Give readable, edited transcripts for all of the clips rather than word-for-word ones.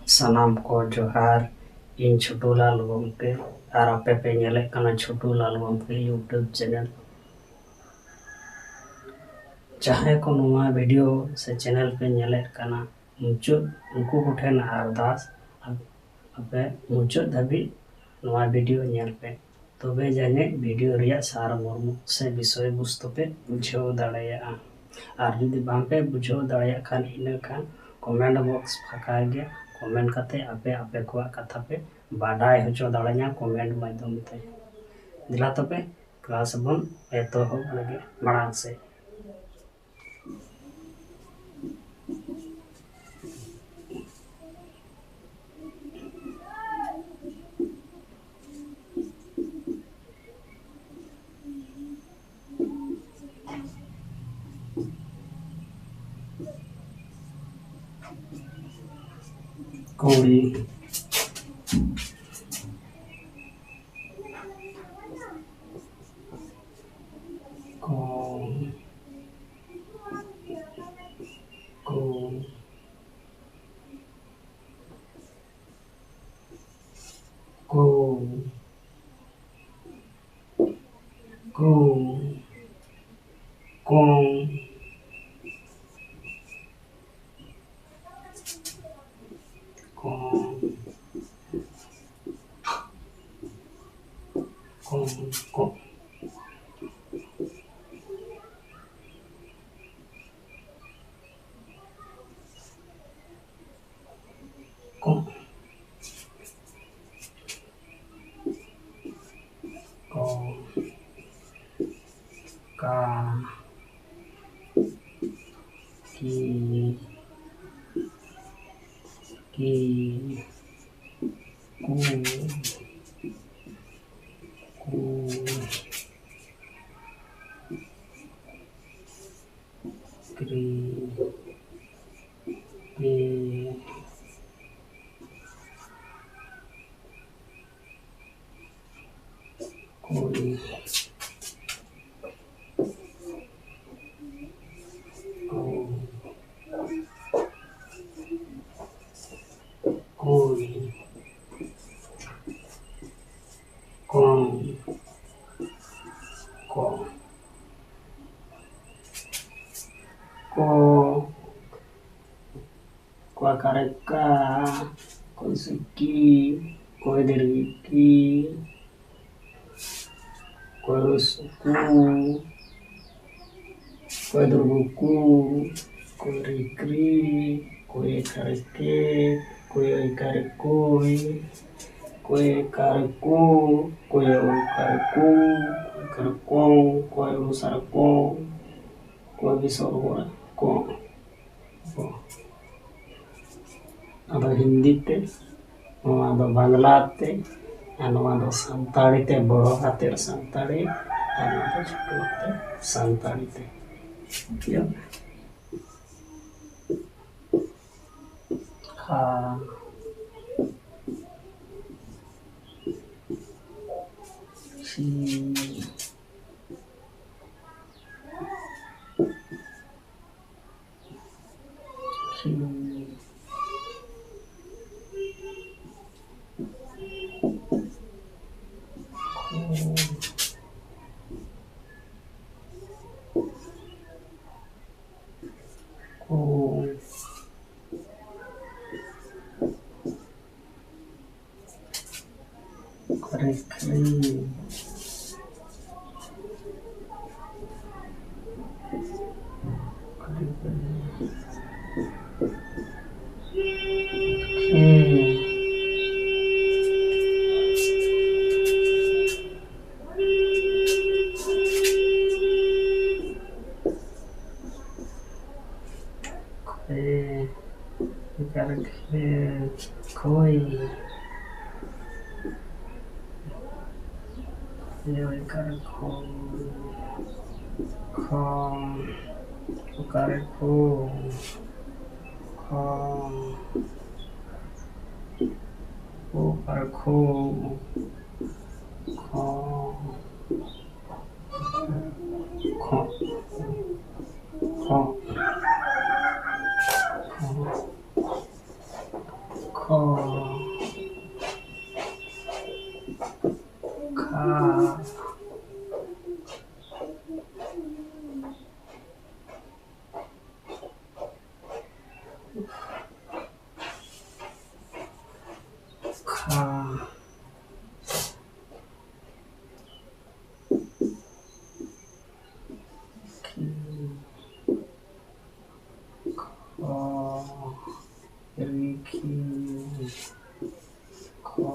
सानाम को जोहार इन छोटूलाल गमके और आपे पे नेले कना छोटूलाल गमके यूट्यूब चैनल जहां को नुआ वीडियो से चैनल पे नेले कना मुचो उनको कोठेन अरदास आपे मुचो धाबी नुआ वीडियो नेल पे तबे जाने वीडियो रिया सार मर्म से विषय वस्तु पे बुझाव दाड़ेया और जुदी बांपे बुझाव दाड़ेया खान इना खान कमेंट बॉक्स फाका गया कमेंट करते आपे आपे को कथा पे बाडाय होचो दाड़ेया कमेंट माध्यम ते दिला तबे क्लास बन एतो लगे माड़ांग से कौड़ी को को को को को को का की कु क्री कोई कोई कौन को का कोई सुकी कोई दर्गी की कोई सुकू कोई दुर्गुकू कोई रिक्री कोई करके कोई कर कोई करको कोई करको करको कोई उसर कोई विसर को अब हिंदी ते नोआ बांग्ला ते नोआ सानताड़ी ते बड़ो हातेर सानताड़ी और नोआ छोटो हातेर सानताड़ी ते खा शी correctly कोई खो खा खा खी खो Rikhi kho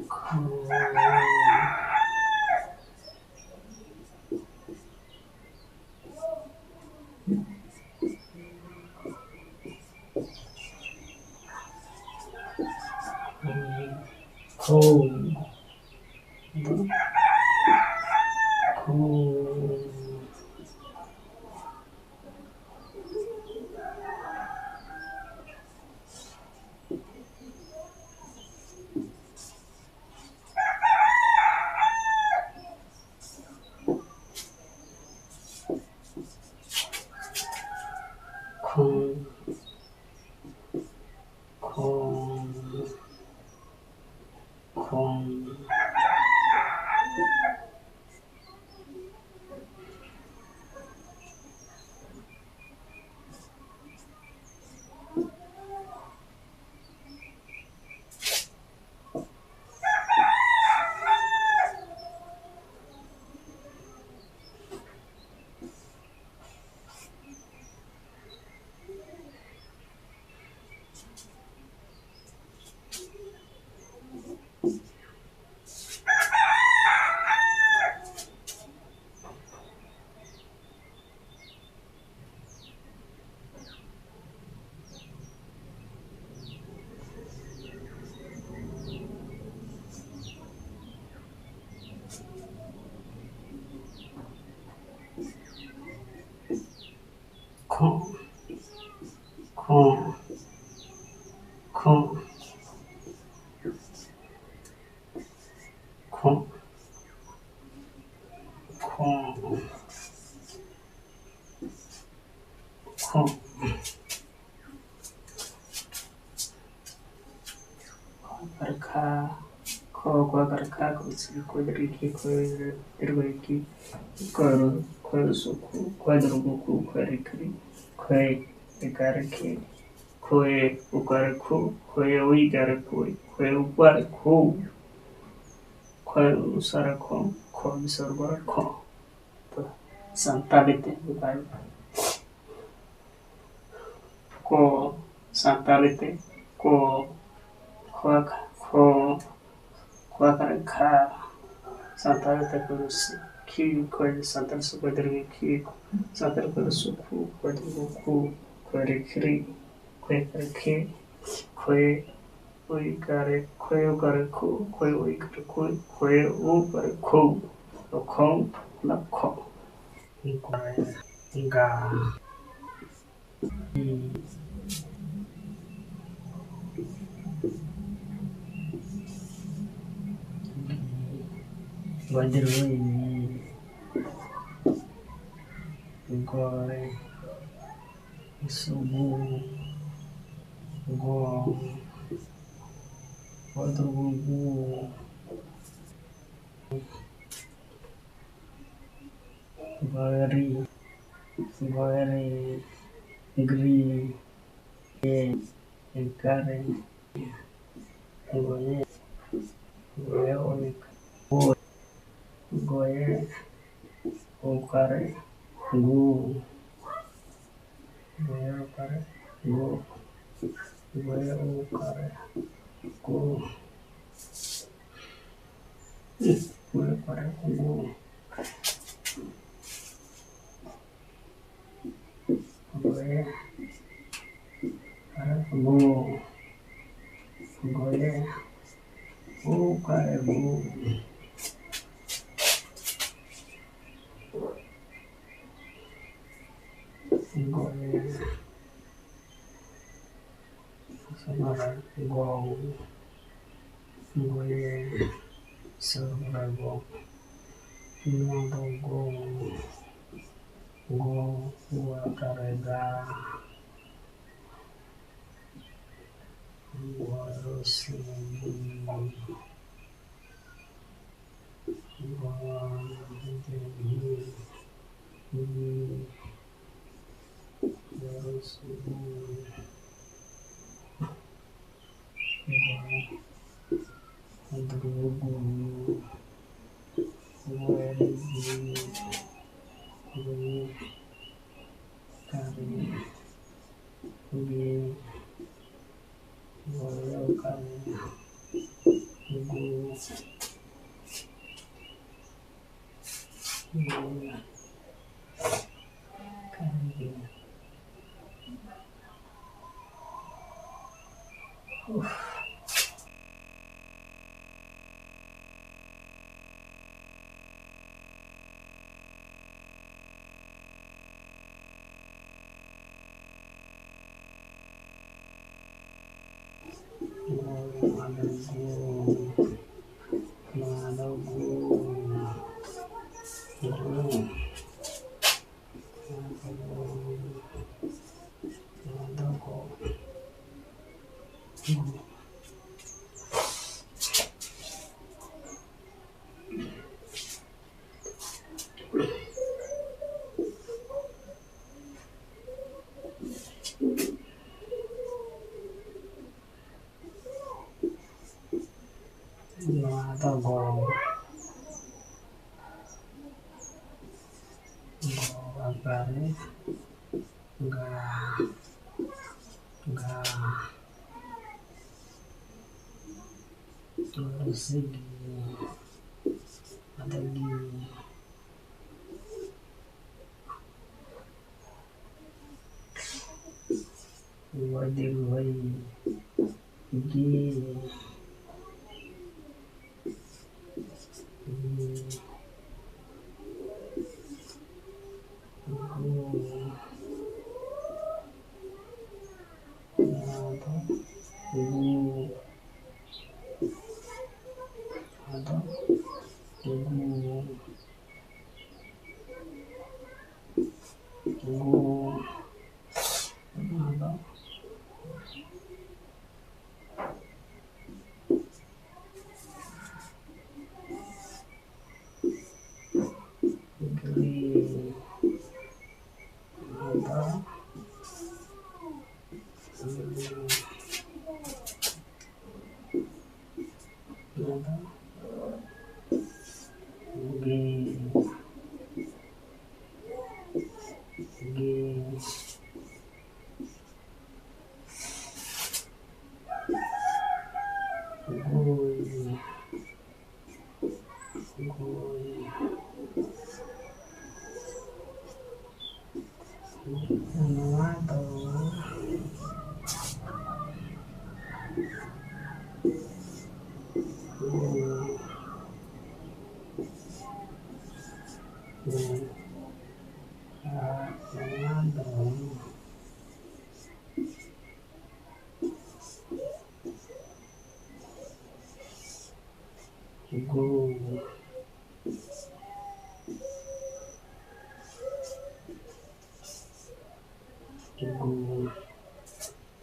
kho Khôn. Khôn. Khôn. Khôn. Khôn. Khôn. Khôn. Khôn. Khôn. Khôn. Khôn. Berkha. Kho kwa berkha kusi ko deriki ko deriki ko suku ko drugu ko rikri ko ikariki ko ukaraku ko uigaraku ko ukaraku ko usaraku ko bisorgaraku to santalite bukan ko santalite ko ko Kuakareka Santana Takurus Ki Koi Santana Sukodri Ki Santana Kurusuku Kodruku Korikri Kwekareke Kwe Uigare Kwe Ugaraku Kwe Uigaraku Kwe Ugaraku Lokong Lako Nga Badrui Gore Subu Go Badrugu Bari Bari Gri Ekare Goye Goye Onik Goye Okare Gu Goye Okare Gu Goye Okare Gu Goye Okare Gu Goye Okare Gu Goye Okare Gu Goye Samara Gong Goye Samara Gong Nando Gong Gong Wakarega Warusi Segi ada di wadi wai gi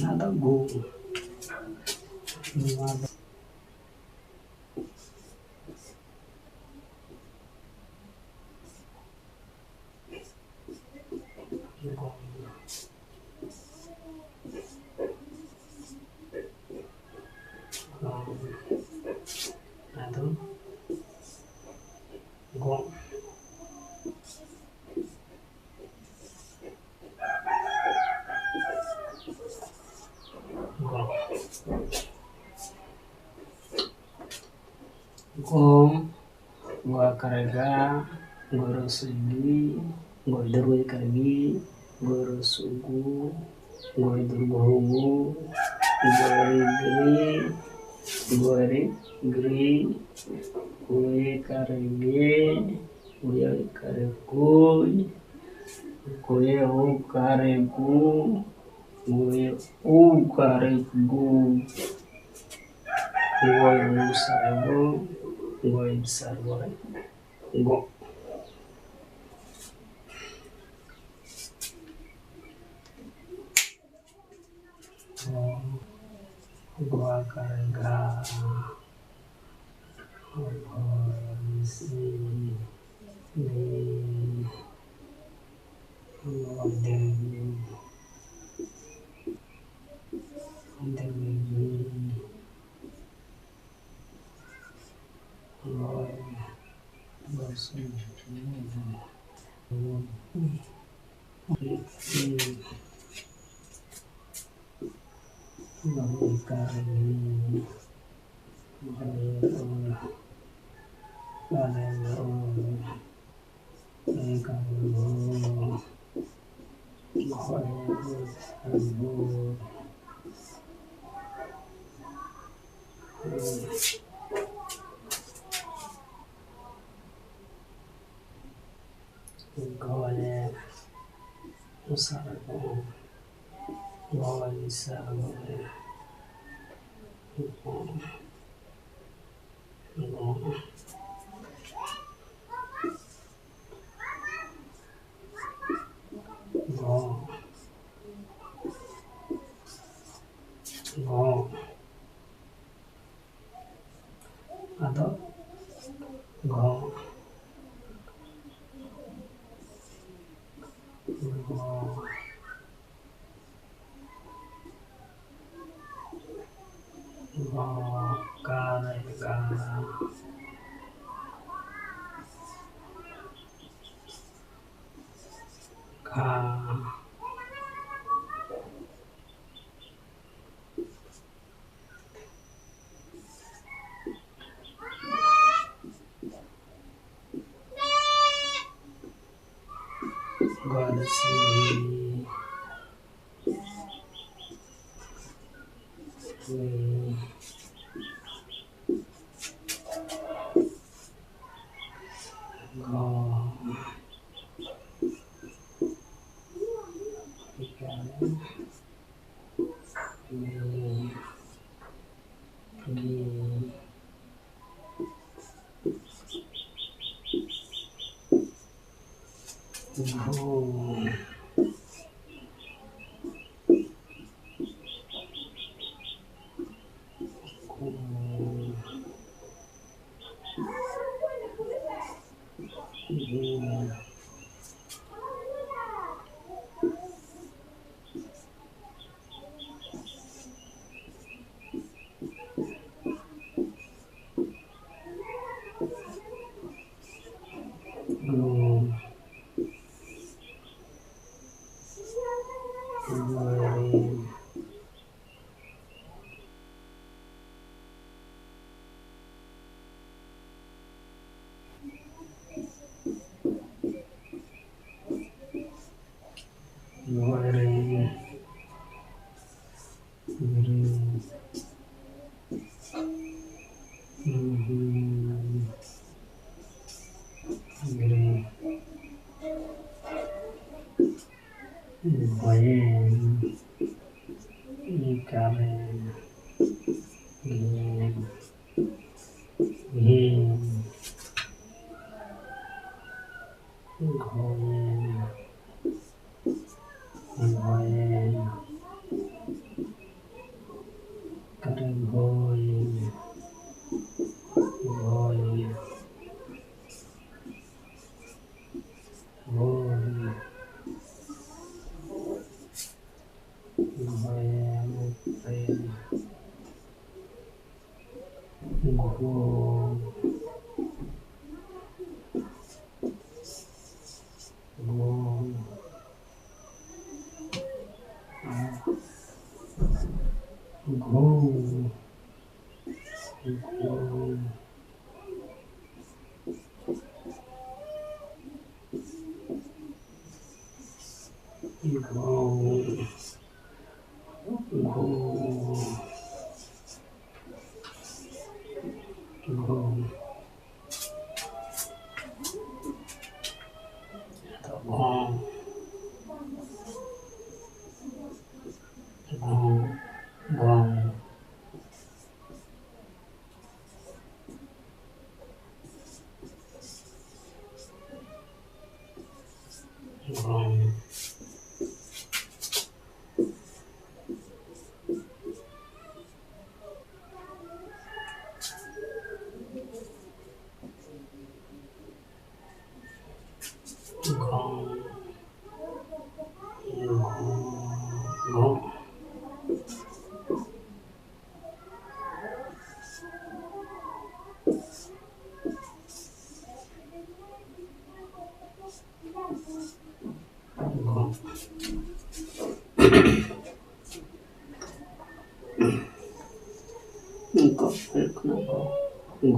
nada go nada go nada go gom gua karega guru sugi gua derui kargi guru sugu gua durgohu gori gri gue karege gue karekuy gue u karegu gue u karegu gue usarego gue besar gue go gua karega isi ni Gole usara gole usara gole Atau go kare ka Godasi go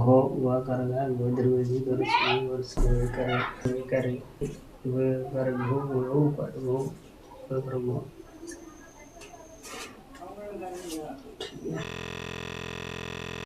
घो वा करगा गोदरवेजी गरसनी वरसनी करे वे कर घो वो पर घो